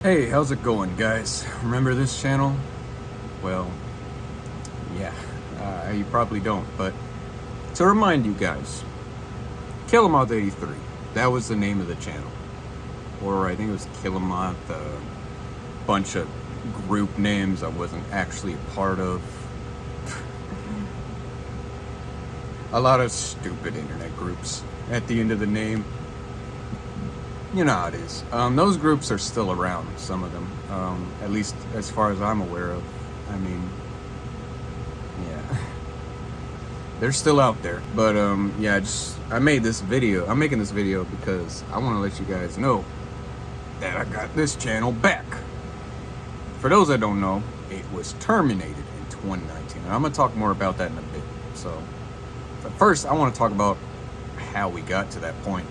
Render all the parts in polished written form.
Hey, how's it going, guys? Remember this channel? Well, yeah, you probably don't, but to remind you guys, KillaMoth 83, that was the name of the channel. Or I think it was KillaMoth, a bunch of group names I wasn't actually a part of. A lot of stupid internet groups at the end of the name. You know how it is. Those groups are still around, some of them. At least as far as I'm aware of. I mean, yeah. They're still out there. But, yeah, I made this video. I'm making this video because I want to let you guys know that I got this channel back. For those that don't know, it was terminated in 2019. And I'm going to talk more about that in a bit. So, but first, I want to talk about how we got to that point.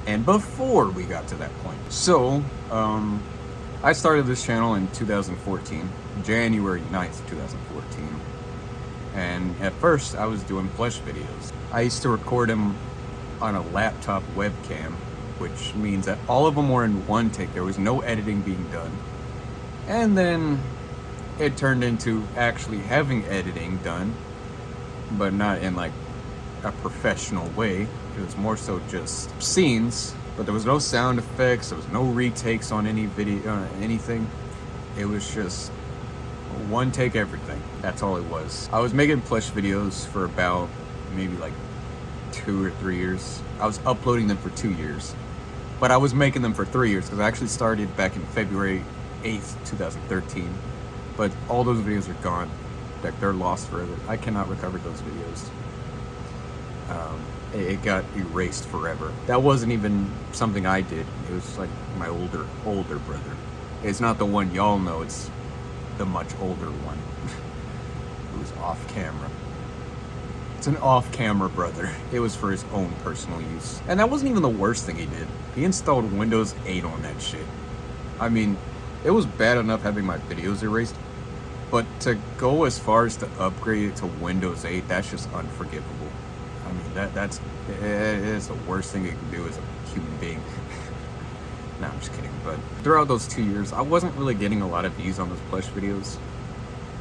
And before we got to that point. So, I started this channel in 2014, January 9th, 2014. And at first, I was doing plush videos. I used to record them on a laptop webcam, which means that all of them were in one take. There was no editing being done. And then it turned into actually having editing done, but not in like a professional way. It was more so just scenes, but there was no sound effects, there was no retakes on any video, anything. It was just one take everything. That's all it was. I was making plush videos for about maybe like 2 or 3 years. I was uploading them for 2 years, but I was making them for 3 years because I actually started back in February 8th, 2013. But all those videos are gone. Like, they're lost forever. I cannot recover those videos. It got erased forever. That wasn't even something I did. It was like my older brother. It's not the one y'all know, it's the much older one. It was off camera. It's an off-camera brother. It was for his own personal use. And that wasn't even the worst thing he did. He installed Windows 8 on that shit. I mean, it was bad enough having my videos erased, but to go as far as to upgrade it to Windows 8, that's just unforgivable. I mean, it is the worst thing you can do as a human being. No, I'm just kidding. But throughout those 2 years, I wasn't really getting a lot of views on those plush videos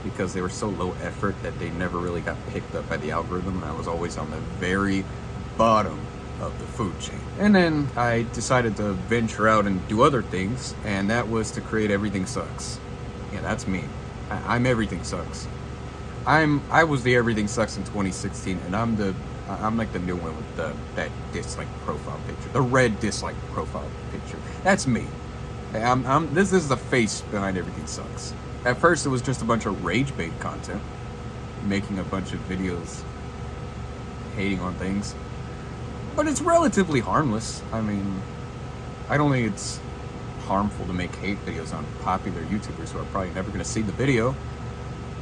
because they were so low effort that they never really got picked up by the algorithm. I was always on the very bottom of the food chain. And then I decided to venture out and do other things, and that was to create Everything Sucks. Yeah, that's me. I'm Everything Sucks. I was the Everything Sucks in 2016, and I'm like the new one with that dislike profile picture, the red dislike profile picture. That's me. This is the face behind Everything Sucks. At first, it was just a bunch of rage bait content, making a bunch of videos hating on things, but it's relatively harmless. I mean, I don't think it's harmful to make hate videos on popular YouTubers who are probably never going to see the video.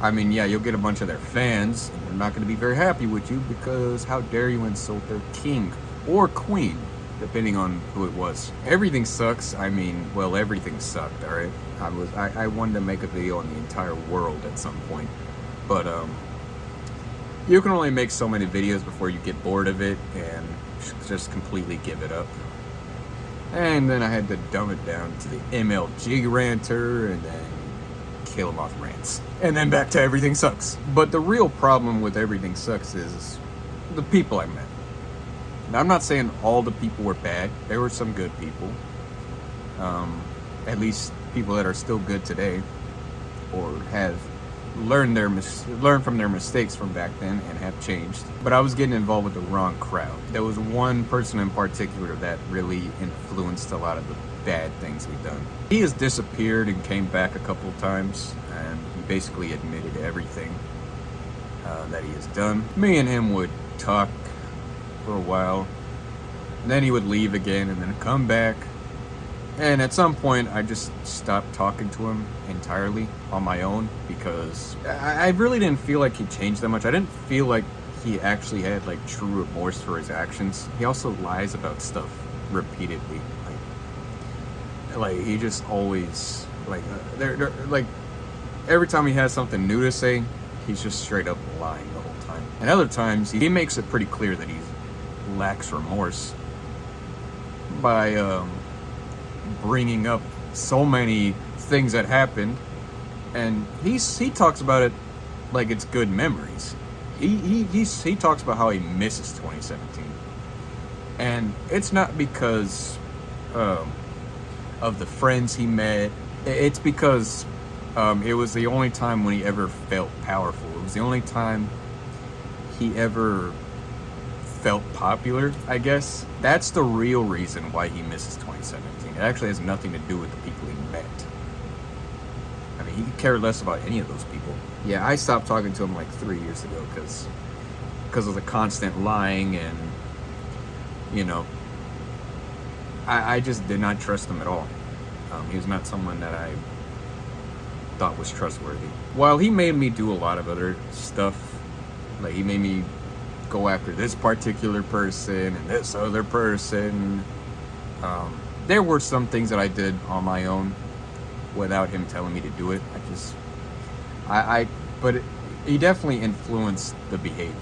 I mean, yeah, you'll get a bunch of their fans, and they're not going to be very happy with you because how dare you insult their king or queen, depending on who it was. Everything Sucks. I mean, well, everything sucked, all right? I wanted to make a video on the entire world at some point, but you can only make so many videos before you get bored of it and just completely give it up. And then I had to dumb it down to the MLG ranter, and then KillaMoth rants, and then back to Everything Sucks. But the real problem with Everything Sucks is the people I met. Now, I'm not saying all the people were bad. There were some good people. At least people that are still good today, or have learned from their mistakes from back then and have changed. But I was getting involved with the wrong crowd. There was one person in particular that really influenced a lot of the bad things we've done. He has disappeared and came back a couple of times, and he basically admitted everything that he has done. Me and him would talk for a while, and then he would leave again and then come back. And at some point, I just stopped talking to him entirely on my own because I really didn't feel like he changed that much. I didn't feel like he actually had like true remorse for his actions. He also lies about stuff repeatedly. Like he just always like like every time he has something new to say, he's just straight up lying the whole time. And other times he makes it pretty clear that he lacks remorse by bringing up so many things that happened, and he talks about it like it's good memories. He talks about how he misses 2017, and it's not because of the friends he met. It's because it was the only time when he ever felt powerful. It was the only time he ever felt popular, I guess. That's the real reason why he misses 2017. It actually has nothing to do with the people he met. I mean, he could care less about any of those people. Yeah, I stopped talking to him like 3 years ago because of the constant lying, and, you know, I just did not trust him at all. He was not someone that I thought was trustworthy. While he made me do a lot of other stuff, like he made me go after this particular person and this other person, there were some things that I did on my own without him telling me to do it. But he definitely influenced the behavior.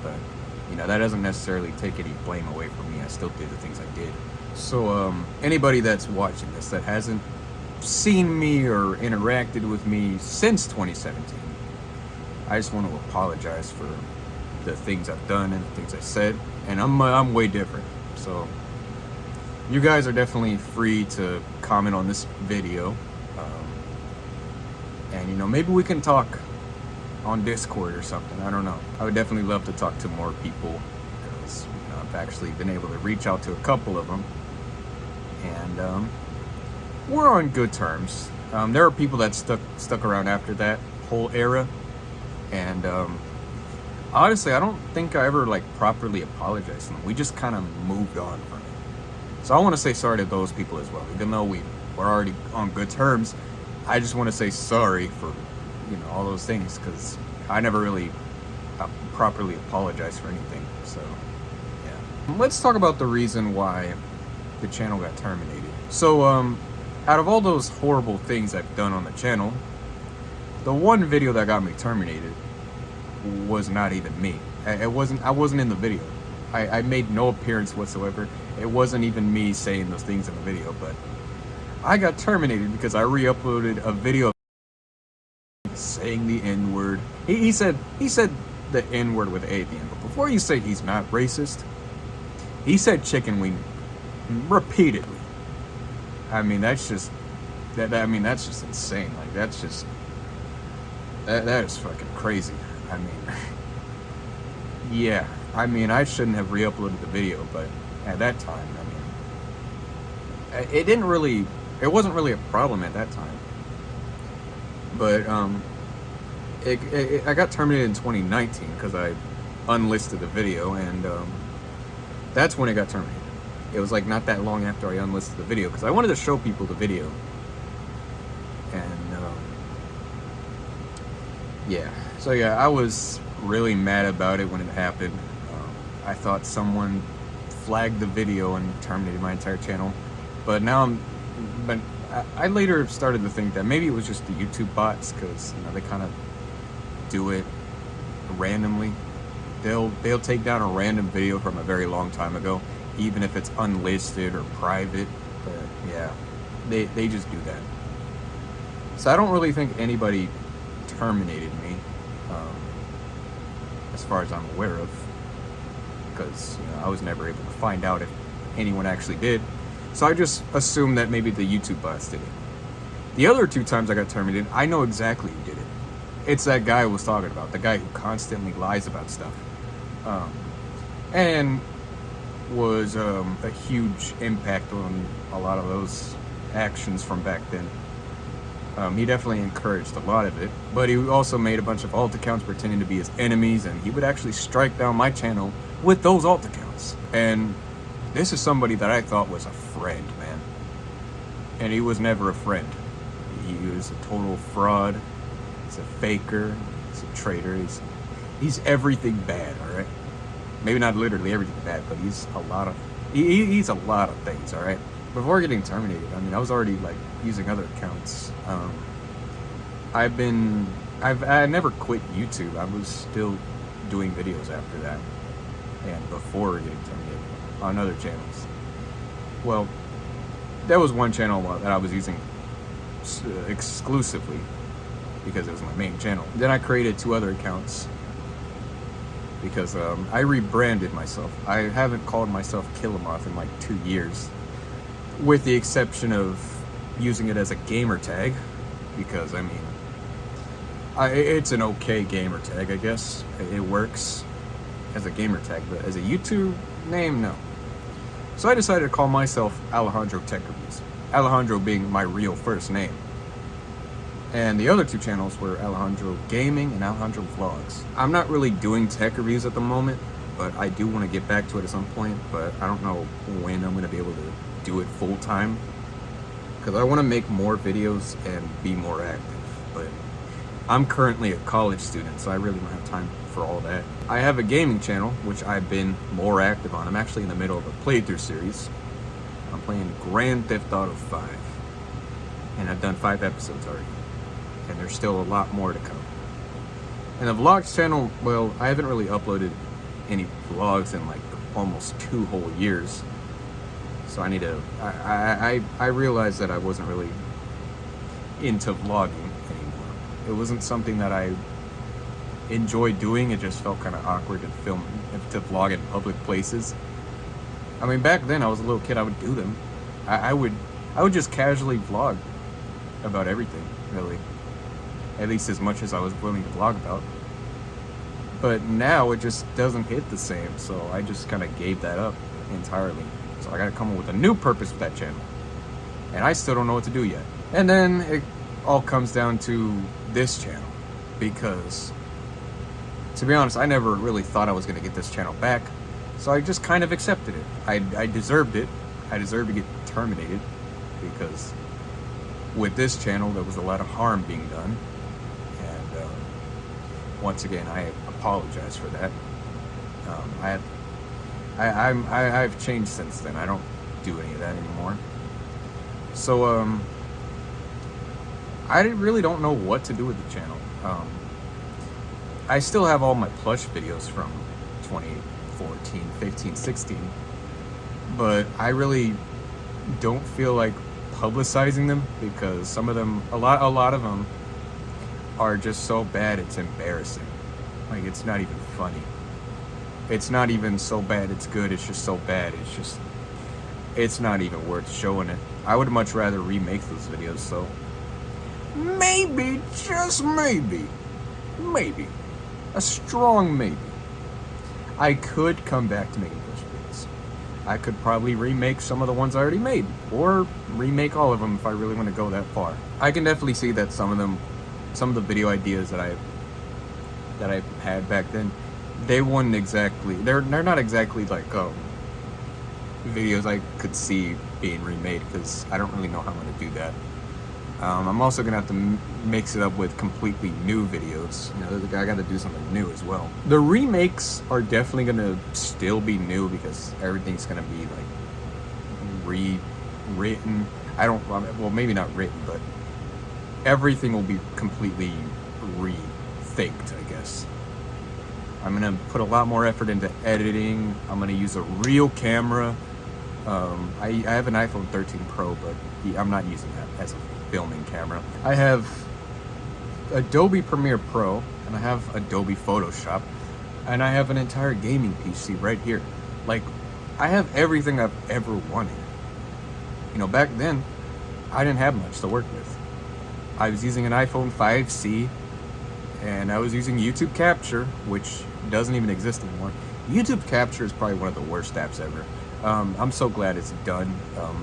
But, you know, that doesn't necessarily take any blame away from me. I still did the things I did. So, anybody that's watching this that hasn't seen me or interacted with me since 2017, I just want to apologize for the things I've done and the things I said. And I'm way different. So, you guys are definitely free to comment on this video. And, you know, maybe we can talk on Discord or something. I don't know. I would definitely love to talk to more people, because, you know, I've actually been able to reach out to a couple of them. And we're on good terms. There are people that stuck around after that whole era. And honestly, I don't think I ever like properly apologized to them. We just kind of moved on from it. So I want to say sorry to those people as well. Even though we were already on good terms, I just want to say sorry for, you know, all those things, because I never really properly apologized for anything. So, yeah. Let's talk about the reason why the channel got terminated. So, out of all those horrible things I've done on the channel, the one video that got me terminated was not even me. I wasn't in the video. I made no appearance whatsoever. It wasn't even me saying those things in the video, but I got terminated because I re-uploaded a video saying the N-word. He said the N-word with A at the end, but before you say he's not racist, he said chicken wing repeatedly. I mean, that's just that's just insane. Like, that's just that is fucking crazy. I mean, yeah. I mean, I shouldn't have re-uploaded the video, but at that time, I mean, it wasn't really a problem at that time. But I got terminated in 2019 because I unlisted the video, and that's when it got terminated. It was like not that long after I unlisted the video, because I wanted to show people the video. And yeah, so yeah, I was really mad about it when it happened. I thought someone flagged the video and terminated my entire channel, but now I later started to think that maybe it was just the YouTube bots, because, you know, they kind of do it randomly. They'll take down a random video from a very long time ago, even if it's unlisted or private. But yeah, they just do that. So I don't really think anybody terminated me, as far as I'm aware of, because, you know, I was never able to find out if anyone actually did. So I just assumed that maybe the YouTube bots did it. The other 2 times I got terminated, I know exactly who did it. It's that guy I was talking about, the guy who constantly lies about stuff, and was a huge impact on a lot of those actions from back then. He definitely encouraged a lot of it, but he also made a bunch of alt accounts pretending to be his enemies, and he would actually strike down my channel with those alt accounts. And this is somebody that I thought was a friend, man. And he was never a friend. He was a total fraud. He's a faker. He's a traitor. He's everything bad, all right? Maybe not literally everything bad, but he's a lot of things, all right? Before getting terminated, I mean, I was already like using other accounts. I never quit YouTube. I was still doing videos after that, and before getting terminated on other channels. Well, that was one channel that I was using exclusively because it was my main channel. Then I created 2 other accounts because I rebranded myself. I haven't called myself KillaMoth in like 2 years, with the exception of using it as a gamer tag, because I mean, it's an okay gamer tag, I guess. It works as a gamer tag, but as a YouTube name, no. So I decided to call myself Alejandro Tech Reviews, Alejandro being my real first name. And the other 2 channels were Alejandro Gaming and Alejandro Vlogs. I'm not really doing tech reviews at the moment, but I do want to get back to it at some point, but I don't know when I'm going to be able to do it full time, because I want to make more videos and be more active. But I'm currently a college student, so I really don't have time for all that. I have a gaming channel, which I've been more active on. I'm actually in the middle of a playthrough series. I'm playing Grand Theft Auto 5, and I've done 5 episodes already, and there's still a lot more to come. And the vlogs channel, well, I haven't really uploaded any vlogs in like almost 2 whole years. So I need to, I realized that I wasn't really into vlogging anymore. It wasn't something that I enjoyed doing. It just felt kind of awkward to vlog in public places. I mean, back then I was a little kid, I would do them. I would just casually vlog about everything, really. At least as much as I was willing to vlog about. But now it just doesn't hit the same, so I just kind of gave that up entirely. So I gotta come up with a new purpose for that channel. And I still don't know what to do yet. And then it all comes down to this channel, because to be honest, I never really thought I was gonna get this channel back. So I just kind of accepted it. I deserved it. I deserved to get terminated, because with this channel there was a lot of harm being done. And once again, I apologize for that. I've changed since then. I don't do any of that anymore. So I really don't know what to do with the channel. I still have all my plush videos from 2014, 15, 16, but I really don't feel like publicizing them, because some of them, a lot of them are just so bad it's embarrassing. Like, it's not even funny. It's not even so bad it's good, it's just so bad, it's not even worth showing it. I would much rather remake those videos. So maybe, just maybe, a strong maybe, I could come back to making those videos. I could probably remake some of the ones I already made, or remake all of them if I really want to go that far. I can definitely see that some of the video ideas that I had back then, they wouldn't exactly, they're not exactly like videos I could see being remade, because I don't really know how I'm going to do that. I'm also going to have to mix it up with completely new videos. You know, I got to do something new as well. The remakes are definitely going to still be new, because everything's going to be like rewritten. Well, maybe not written, but everything will be completely rethinked, I guess. I'm going to put a lot more effort into editing. I'm going to use a real camera. I have an iPhone 13 Pro, but I'm not using that as a filming camera. I have Adobe Premiere Pro, and I have Adobe Photoshop, and I have an entire gaming PC right here. Like, I have everything I've ever wanted. You know, back then, I didn't have much to work with. I was using an iPhone 5C, and I was using YouTube Capture, which doesn't even exist anymore. YouTube Capture is probably one of the worst apps ever. I'm so glad it's done.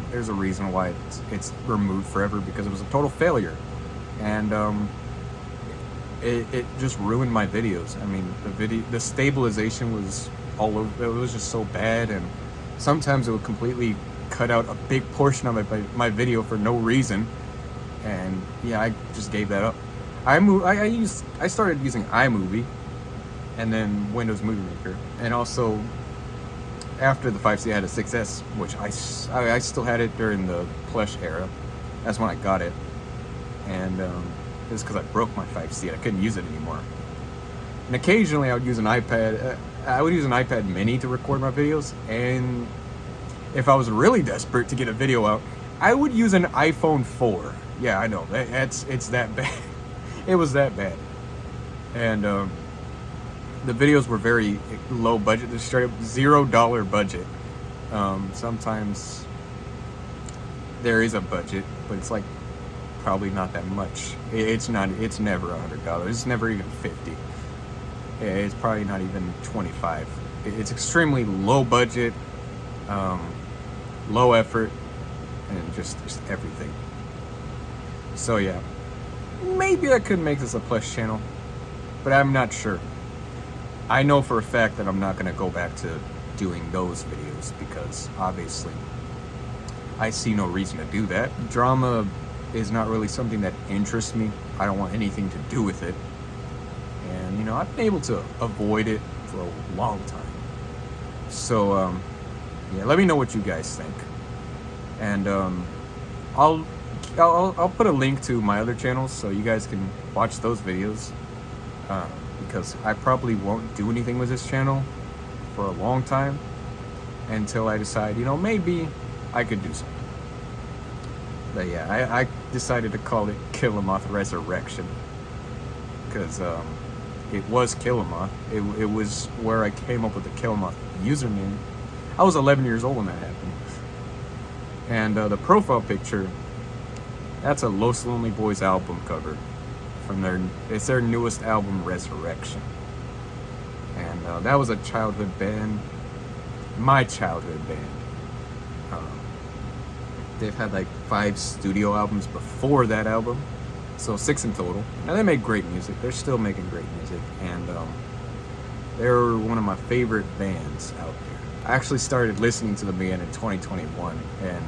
There's a reason why it's removed forever, because it was a total failure, and it just ruined my videos. I mean, the stabilization was all over. It was just so bad, and sometimes it would completely cut out a big portion of my video for no reason. And yeah, I just gave that up. I started using iMovie, and then Windows Movie Maker, and also after the 5C I had a 6S, which I still had it during the plush era. That's when I got it, and it was because I broke my 5C. I couldn't use it anymore. And occasionally I would use an iPad. I would use an iPad Mini to record my videos, and if I was really desperate to get a video out, I would use an iPhone 4. Yeah, I know. It's that bad. It was that bad. And the videos were very low budget. They're straight up $0 budget. Sometimes there is a budget, but it's like probably not that much. It's never $100. It's never even 50. It's probably not even 25. It's extremely low budget, low effort, and just everything. So yeah, maybe I could make this a plush channel, but I'm not sure. I know for a fact that I'm not going to go back to doing those videos because obviously I see no reason to do that. Drama is not really something that interests me. I don't want anything to do with it. And you know, I've been able to avoid it for a long time. So yeah, let me know what you guys think. And I'll put a link to my other channels so you guys can watch those videos. Because I probably won't do anything with this channel for a long time until I decide, you know, maybe I could do something. But yeah, I decided to call it KillaMoth Resurrection because it was KillaMoth. It was where I came up with the KillaMoth username. I was 11 years old when that happened. And the profile picture, that's a Los Lonely Boys album cover. It's their newest album, Resurrection. And that was a childhood band, my childhood band. They've had like 5 studio albums before that album, so 6 in total. Now they make great music. They're still making great music, and they're one of my favorite bands out there. I actually started listening to the band in 2021, and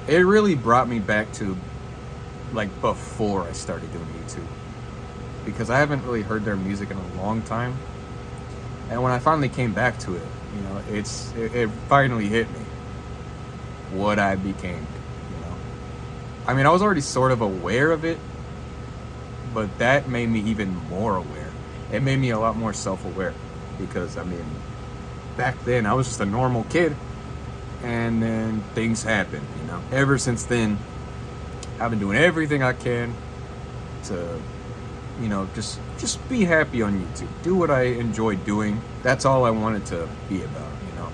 it really brought me back to like before I started doing YouTube, because I haven't really heard their music in a long time. And when I finally came back to it, you know, it finally hit me what I became, you know. I mean, I was already sort of aware of it, but that made me even more aware. It made me a lot more self-aware, because I mean, back then I was just a normal kid, and then things happened, you know. Ever since then, I've been doing everything I can to, you know, just be happy on YouTube. Do what I enjoy doing. That's all I wanted to be about, you know.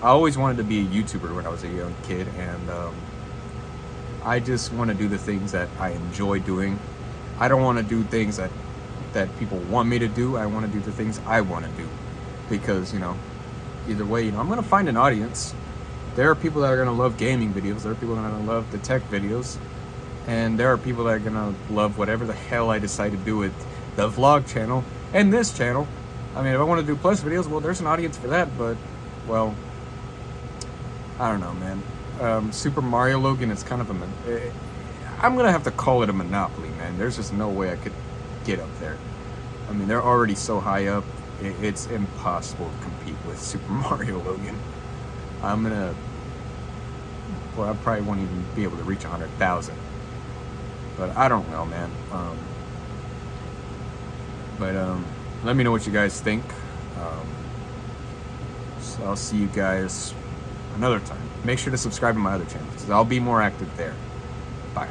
I always wanted to be a YouTuber when I was a young kid, and I just want to do the things that I enjoy doing. I don't want to do things that people want me to do. I want to do the things I want to do, because, you know, either way, you know, I'm going to find an audience. There are people that are going to love gaming videos. There are people that are going to love the tech videos. And there are people that are going to love whatever the hell I decide to do with the vlog channel and this channel. I mean, if I want to do plush videos, well, there's an audience for that. But, well, I don't know, man. Super Mario Logan is kind of I'm going to have to call it a monopoly, man. There's just no way I could get up there. I mean, they're already so high up. It's impossible to compete with Super Mario Logan. I probably won't even be able to reach 100,000. But I don't know, man. Let me know what you guys think. So I'll see you guys another time. Make sure to subscribe to my other channels. I'll be more active there. Bye.